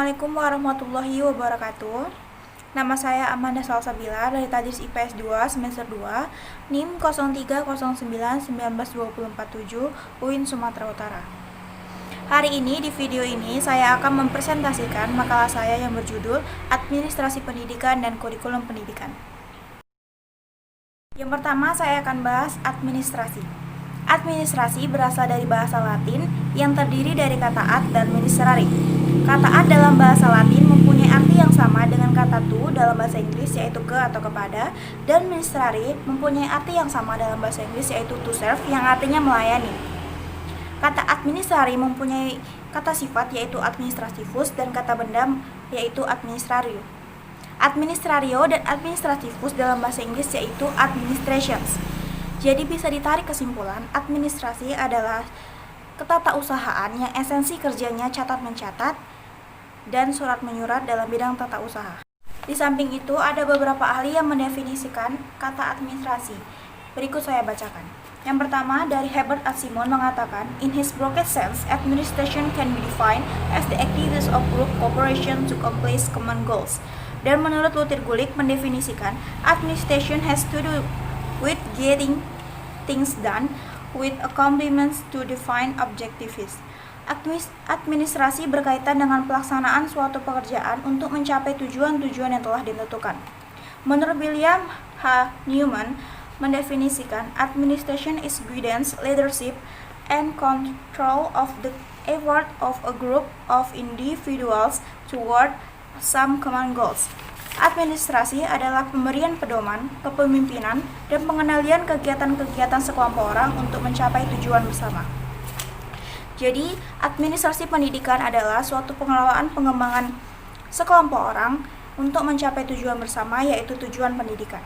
Assalamualaikum warahmatullahi wabarakatuh. Nama saya Amanda Salsabila dari Tadris IPS 2 semester 2, NIM 0309192047, UIN Sumatera Utara. Hari ini di video ini saya akan mempresentasikan makalah saya yang berjudul Administrasi Pendidikan dan Kurikulum Pendidikan. Yang pertama saya akan bahas administrasi. Administrasi berasal dari bahasa Latin yang terdiri dari kata ad dan ministrari. Kata ad dalam bahasa Latin mempunyai arti yang sama dengan kata to dalam bahasa Inggris yaitu ke atau kepada, dan ministrari mempunyai arti yang sama dalam bahasa Inggris yaitu to serve yang artinya melayani. Kata administrari mempunyai kata sifat yaitu administrativus dan kata benda yaitu administrario. Administrario dan administrativus dalam bahasa Inggris yaitu administrations. Jadi bisa ditarik kesimpulan, administrasi adalah ketatausahaan yang esensi kerjanya catat-mencatat dan surat menyurat dalam bidang tata usaha. Di samping itu ada beberapa ahli yang mendefinisikan kata administrasi. Berikut saya bacakan. Yang pertama dari Herbert A. Simon mengatakan, in his broadest sense, administration can be defined as the activities of group cooperation to accomplish common goals. Dan menurut Luther Gulick mendefinisikan, administration has to do with getting things done with accomplishments to define objectives. Administrasi berkaitan dengan pelaksanaan suatu pekerjaan untuk mencapai tujuan-tujuan yang telah ditentukan. Menurut William H. Newman mendefinisikan, administration is guidance, leadership, and control of the effort of a group of individuals toward some common goals. Administrasi adalah pemberian pedoman, kepemimpinan, dan pengendalian kegiatan-kegiatan sekelompok orang untuk mencapai tujuan bersama. Jadi, administrasi pendidikan adalah suatu pengelolaan pengembangan sekelompok orang untuk mencapai tujuan bersama, yaitu tujuan pendidikan.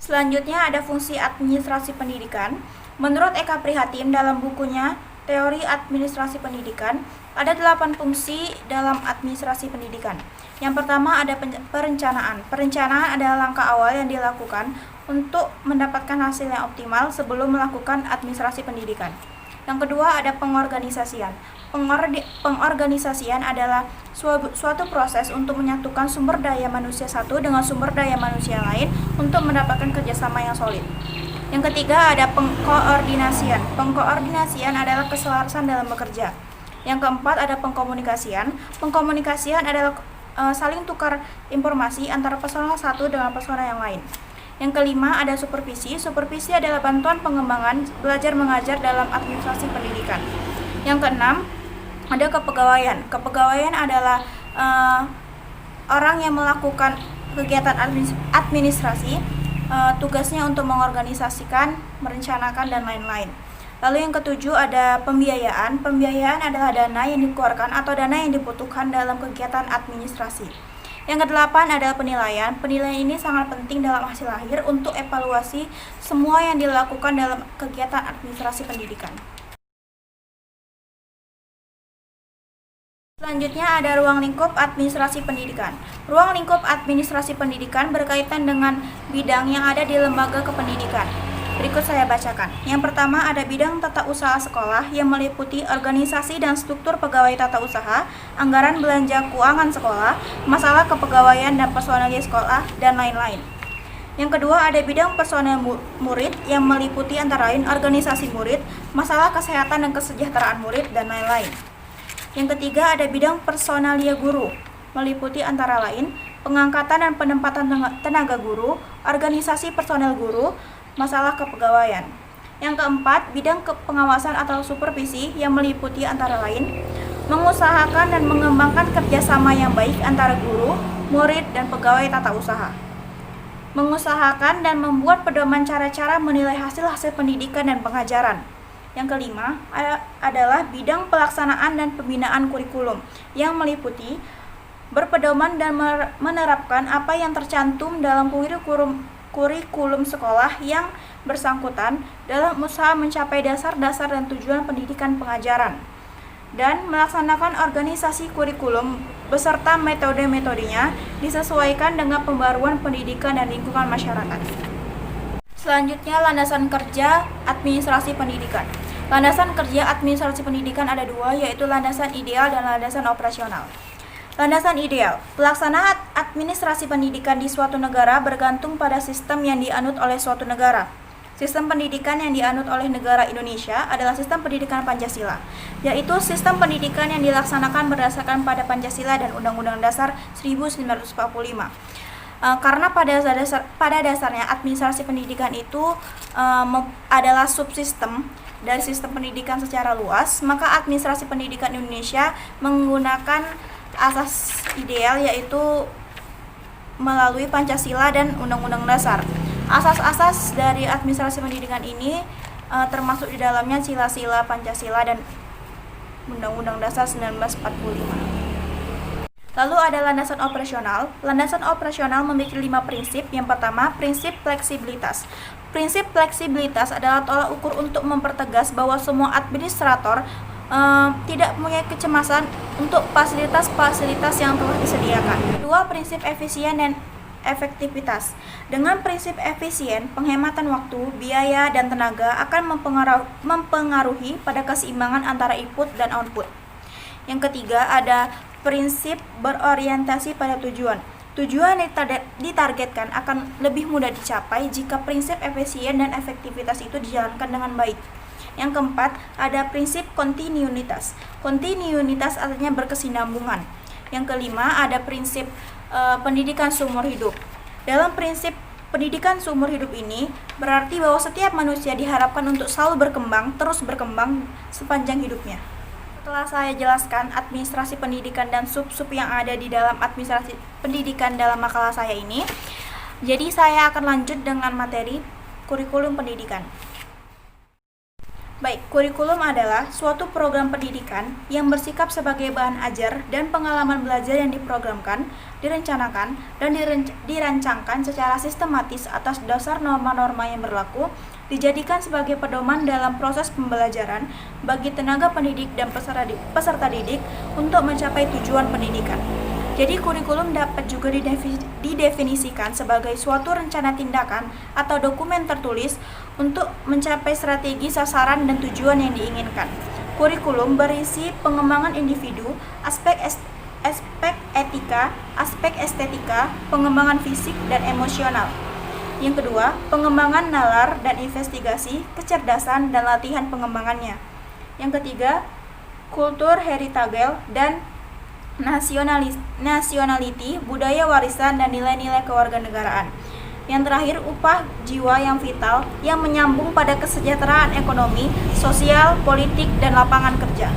Selanjutnya ada fungsi administrasi pendidikan. Menurut Eka Prihatin dalam bukunya Teori Administrasi Pendidikan, ada 8 fungsi dalam administrasi pendidikan. Yang pertama ada perencanaan. Perencanaan adalah langkah awal yang dilakukan untuk mendapatkan hasil yang optimal sebelum melakukan administrasi pendidikan. Yang kedua ada pengorganisasian. Pengorganisasian adalah suatu proses untuk menyatukan sumber daya manusia satu dengan sumber daya manusia lain untuk mendapatkan kerjasama yang solid. Yang ketiga ada pengkoordinasian. Pengkoordinasian adalah keselarasan dalam bekerja. Yang keempat ada pengkomunikasian. Pengkomunikasian adalah saling tukar informasi antara personal satu dengan personal yang lain. Yang kelima ada supervisi. Supervisi adalah bantuan pengembangan belajar mengajar dalam administrasi pendidikan. Yang keenam ada kepegawaian. Kepegawaian adalah orang yang melakukan kegiatan administrasi, tugasnya untuk mengorganisasikan, merencanakan, dan lain-lain. Lalu yang ketujuh ada pembiayaan. Pembiayaan adalah dana yang dikeluarkan atau dana yang dibutuhkan dalam kegiatan administrasi. Yang kedelapan adalah penilaian. Penilaian ini sangat penting dalam hasil akhir untuk evaluasi semua yang dilakukan dalam kegiatan administrasi pendidikan. Selanjutnya ada ruang lingkup administrasi pendidikan. Ruang lingkup administrasi pendidikan berkaitan dengan bidang yang ada di lembaga kependidikan. Berikut saya bacakan. Yang pertama ada bidang tata usaha sekolah yang meliputi organisasi dan struktur pegawai tata usaha, anggaran belanja keuangan sekolah, masalah kepegawaian dan personalia sekolah, dan lain-lain. Yang kedua ada bidang personel murid yang meliputi antara lain organisasi murid, masalah kesehatan dan kesejahteraan murid, dan lain-lain. Yang ketiga ada bidang personalia guru, meliputi antara lain pengangkatan dan penempatan tenaga guru, organisasi personel guru, masalah kepegawaian. Yang keempat, bidang pengawasan atau supervisi yang meliputi antara lain mengusahakan dan mengembangkan kerjasama yang baik antara guru, murid, dan pegawai tata usaha. Mengusahakan dan membuat pedoman cara-cara menilai hasil-hasil pendidikan dan pengajaran. Yang kelima adalah bidang pelaksanaan dan pembinaan kurikulum yang meliputi berpedoman dan menerapkan apa yang tercantum dalam kurikulum sekolah yang bersangkutan dalam usaha mencapai dasar-dasar dan tujuan pendidikan pengajaran, dan melaksanakan organisasi kurikulum beserta metode-metodenya disesuaikan dengan pembaruan pendidikan dan lingkungan masyarakat. Selanjutnya landasan kerja administrasi pendidikan. Landasan kerja administrasi pendidikan ada dua, yaitu landasan ideal dan landasan operasional. Landasan ideal. Pelaksanaan administrasi pendidikan di suatu negara bergantung pada sistem yang dianut oleh suatu negara. Sistem pendidikan yang dianut oleh negara Indonesia adalah sistem pendidikan Pancasila, yaitu sistem pendidikan yang dilaksanakan berdasarkan pada Pancasila dan Undang-Undang Dasar 1945. Karena pada dasarnya administrasi pendidikan itu adalah subsistem dari sistem pendidikan secara luas, maka administrasi pendidikan Indonesia menggunakan asas ideal yaitu melalui Pancasila dan Undang-Undang Dasar. Asas-asas dari administrasi pendidikan ini termasuk di dalamnya sila-sila Pancasila dan Undang-Undang Dasar 1945. Lalu ada landasan operasional. Landasan operasional memiliki 5 prinsip. Yang pertama, prinsip fleksibilitas. Prinsip fleksibilitas adalah tolak ukur untuk mempertegas bahwa semua administrator tidak mempunyai kecemasan untuk fasilitas-fasilitas yang telah disediakan. Kedua, prinsip efisien dan efektivitas. Dengan prinsip efisien, penghematan waktu, biaya, dan tenaga akan mempengaruhi pada keseimbangan antara input dan output. Yang ketiga, ada prinsip berorientasi pada tujuan. Tujuan yang ditargetkan akan lebih mudah dicapai jika prinsip efisien dan efektivitas itu dijalankan dengan baik. Yang keempat, ada prinsip kontinuitas. Kontinuitas artinya berkesinambungan. Yang kelima, ada prinsip pendidikan seumur hidup. Dalam prinsip pendidikan seumur hidup ini berarti bahwa setiap manusia diharapkan untuk selalu berkembang, terus berkembang sepanjang hidupnya. Setelah saya jelaskan administrasi pendidikan dan sub-sub yang ada di dalam administrasi pendidikan dalam makalah saya ini, jadi saya akan lanjut dengan materi kurikulum pendidikan. Baik, kurikulum adalah suatu program pendidikan yang bersikap sebagai bahan ajar dan pengalaman belajar yang diprogramkan, direncanakan, dan dirancangkan secara sistematis atas dasar norma-norma yang berlaku, dijadikan sebagai pedoman dalam proses pembelajaran bagi tenaga pendidik dan peserta didik untuk mencapai tujuan pendidikan. Jadi kurikulum dapat juga didefinisikan sebagai suatu rencana tindakan atau dokumen tertulis untuk mencapai strategi, sasaran, dan tujuan yang diinginkan. Kurikulum berisi pengembangan individu, aspek etika, aspek estetika, pengembangan fisik, dan emosional. Yang kedua, pengembangan nalar dan investigasi, kecerdasan, dan latihan pengembangannya. Yang ketiga, kultur heritage dan nationality, budaya warisan, dan nilai-nilai kewarganegaraan. Yang terakhir, upah jiwa yang vital yang menyambung pada kesejahteraan ekonomi, sosial, politik, dan lapangan kerja.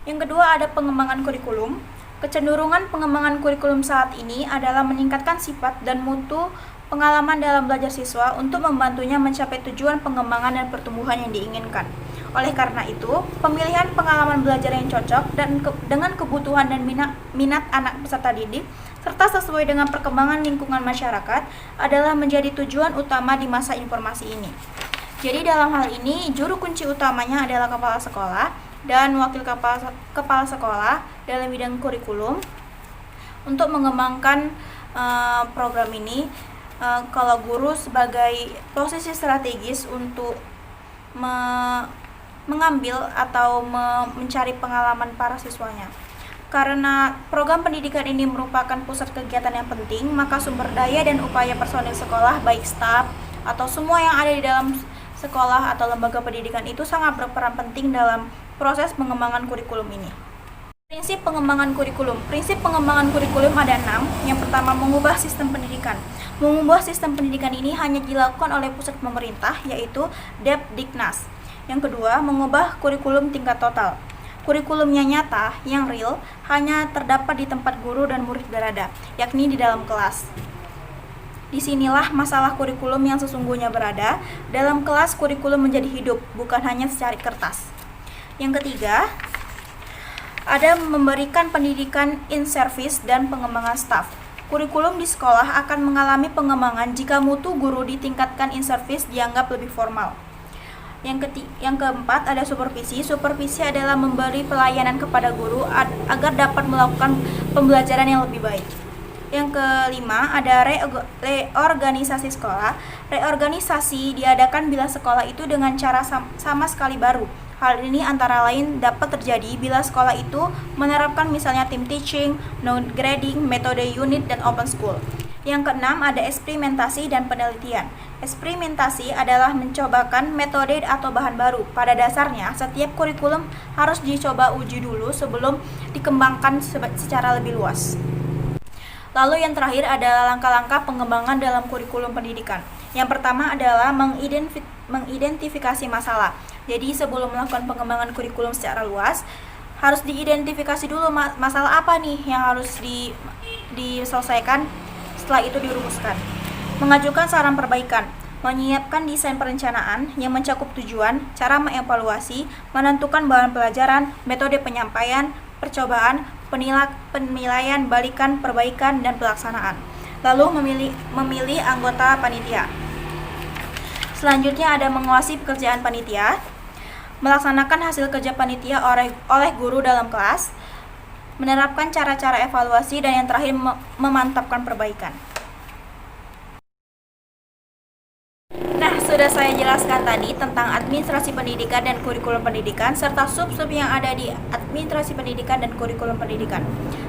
Yang kedua ada pengembangan kurikulum. Kecenderungan pengembangan kurikulum saat ini adalah meningkatkan sifat dan mutu pengalaman dalam belajar siswa untuk membantunya mencapai tujuan pengembangan dan pertumbuhan yang diinginkan. Oleh karena itu, pemilihan pengalaman belajar yang cocok dan dengan kebutuhan dan minat anak peserta didik, serta sesuai dengan perkembangan lingkungan masyarakat adalah menjadi tujuan utama di masa informasi ini. Jadi dalam hal ini, juru kunci utamanya adalah kepala sekolah dan wakil kepala sekolah dalam bidang kurikulum untuk mengembangkan program ini. Kalau guru sebagai posisi strategis untuk mengambil atau mencari pengalaman para siswanya. Karena program pendidikan ini merupakan pusat kegiatan yang penting, maka sumber daya dan upaya personil sekolah, baik staf atau semua yang ada di dalam sekolah atau lembaga pendidikan itu sangat berperan penting dalam proses pengembangan kurikulum ini. Prinsip pengembangan kurikulum. Prinsip pengembangan kurikulum ada 6. Yang pertama, mengubah sistem pendidikan. Mengubah sistem pendidikan ini hanya dilakukan oleh pusat pemerintah, yaitu Depdiknas. Yang kedua, mengubah kurikulum tingkat total. Kurikulumnya nyata, yang real, hanya terdapat di tempat guru dan murid berada, yakni di dalam kelas. Disinilah masalah kurikulum yang sesungguhnya berada. Dalam kelas, kurikulum menjadi hidup, bukan hanya secari kertas. Yang ketiga, ada memberikan pendidikan in service dan pengembangan staf. Kurikulum di sekolah akan mengalami pengembangan jika mutu guru ditingkatkan in service dianggap lebih formal. Yang keempat ada supervisi. Supervisi adalah memberi pelayanan kepada guru agar dapat melakukan pembelajaran yang lebih baik. Yang kelima ada reorganisasi sekolah. Reorganisasi diadakan bila sekolah itu dengan cara sama sekali baru Hal ini antara lain dapat terjadi bila sekolah itu menerapkan misalnya team teaching, no grading, metode unit, dan open school. Yang keenam ada eksperimentasi dan penelitian. Eksperimentasi adalah mencobakan metode atau bahan baru. Pada dasarnya, setiap kurikulum harus dicoba uji dulu sebelum dikembangkan secara lebih luas. Lalu yang terakhir adalah langkah-langkah pengembangan dalam kurikulum pendidikan. Yang pertama adalah mengidentifikasi masalah. Jadi sebelum melakukan pengembangan kurikulum secara luas, harus diidentifikasi dulu masalah apa nih yang harus diselesaikan, setelah itu dirumuskan. Mengajukan saran perbaikan, menyiapkan desain perencanaan yang mencakup tujuan, cara mengevaluasi, menentukan bahan pelajaran, metode penyampaian, percobaan, penilaian, balikan, perbaikan, dan pelaksanaan. Lalu memilih anggota panitia. Selanjutnya ada mengawasi pekerjaan panitia, melaksanakan hasil kerja panitia oleh guru dalam kelas, menerapkan cara-cara evaluasi, dan yang terakhir memantapkan perbaikan. Nah, sudah saya jelaskan tadi tentang administrasi pendidikan dan kurikulum pendidikan serta sub-sub yang ada di administrasi pendidikan dan kurikulum pendidikan.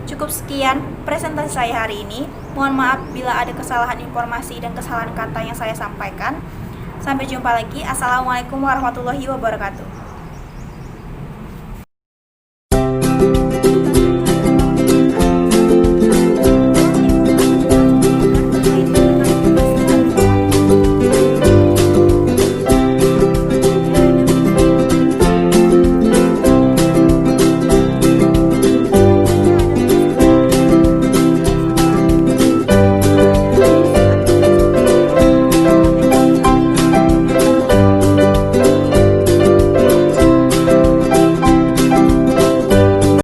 Cukup sekian presentasi saya hari ini. Mohon maaf bila ada kesalahan informasi dan kesalahan kata yang saya sampaikan. Sampai jumpa lagi. Assalamualaikum warahmatullahi wabarakatuh.